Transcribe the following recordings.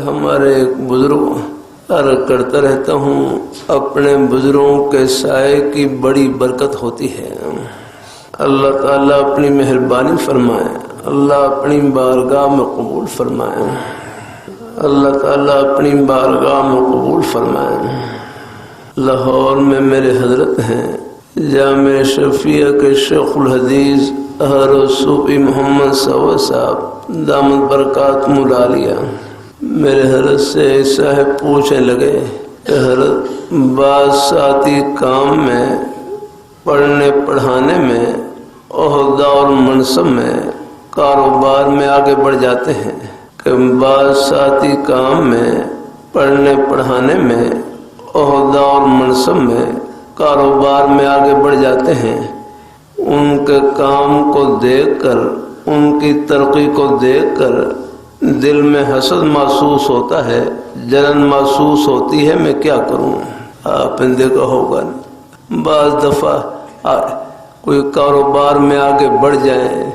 ہمارے بزرگ عرض کرتا رہتا ہوں، اپنے بزرگوں کے سائے کی بڑی برکت ہوتی ہے۔ اللہ تعالیٰ اپنی مہربانی فرمائے، اللہ اپنی بارگاہ میں قبول فرمائے، اللہ تعالیٰ اپنی بارگاہ میں قبول فرمائے۔ لاہور میں میرے حضرت ہیں جامع شفیع کے شیخ الحدیث حضرت صوفی محمد سوا صاحب دامت برکات ملالیہ، میرے حضرت سے صاحب پوچھنے لگے کہ حضرت بعض ساتھی کام میں، پڑھنے پڑھانے میں، عہدہ اور منصب میں، کاروبار میں آگے بڑھ جاتے ہیں کہ بعض ساتھی کام میں، پڑھنے پڑھانے میں، عہدہ اور منصب میں، کاروبار میں آگے بڑھ جاتے ہیں، ان کے کام کو دیکھ کر، ان کی ترقی کو دیکھ کر دل میں حسد محسوس ہوتا ہے، جلن محسوس ہوتی ہے، میں کیا کروں؟ آپ نے دیکھا ہوگا بعض دفعہ کوئی کاروبار میں آگے بڑھ جائیں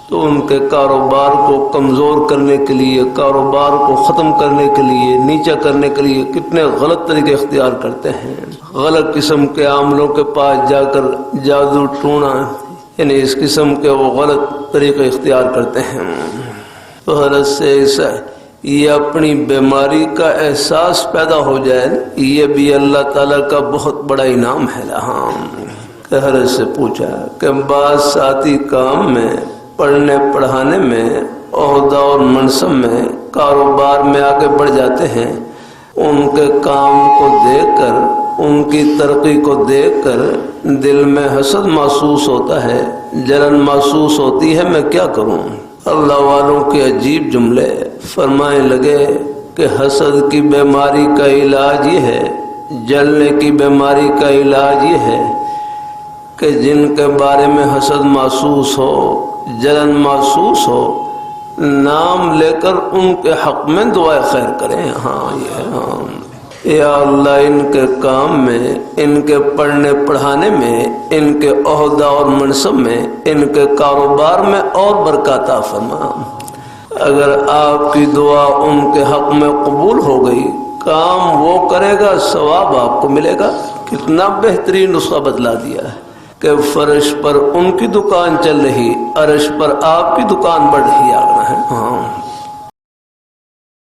تو ان کے کاروبار کو کمزور کرنے کے لیے، کاروبار کو ختم کرنے کے لیے، نیچا کرنے کے لیے کتنے غلط طریقے اختیار کرتے ہیں، غلط قسم کے عاملوں کے پاس جا کر جادو ٹونا، یعنی اس قسم کے وہ غلط طریقے اختیار کرتے ہیں۔ تو حضرت سے ایسا یہ اپنی بیماری کا احساس پیدا ہو جائے، یہ بھی اللہ تعالیٰ کا بہت بڑا انعام ہے۔ کہ حضرت سے پوچھا کہ بعض ساتھی کام میں، پڑھنے پڑھانے میں، عہدہ اور منصب میں، کاروبار میں آگے بڑھ جاتے ہیں، ان کے کام کو دیکھ کر، ان کی ترقی کو دیکھ کر دل میں حسد محسوس ہوتا ہے، جلن محسوس ہوتی ہے، میں کیا کروں؟ اللہ والوں کے عجیب جملے فرمائے لگے کہ حسد کی بیماری کا علاج یہ ہے، جلنے کی بیماری کا علاج یہ ہے کہ جن کے بارے میں حسد محسوس ہو، جلن محسوس ہو، نام لے کر ان کے حق میں دعائے خیر کریں۔ یا اللہ ان کے کام میں، ان کے پڑھنے پڑھانے میں، ان کے عہدہ اور منصب میں، ان کے کاروبار میں اور برکات عطا فرما۔ اگر آپ کی دعا ان کے حق میں قبول ہو گئی، کام وہ کرے گا، ثواب آپ کو ملے گا۔ کتنا بہترین نسخہ بدلا دیا ہے کہ فرش پر ان کی دکان چل رہی، عرش پر آپ کی دکان بڑھ رہی ہے۔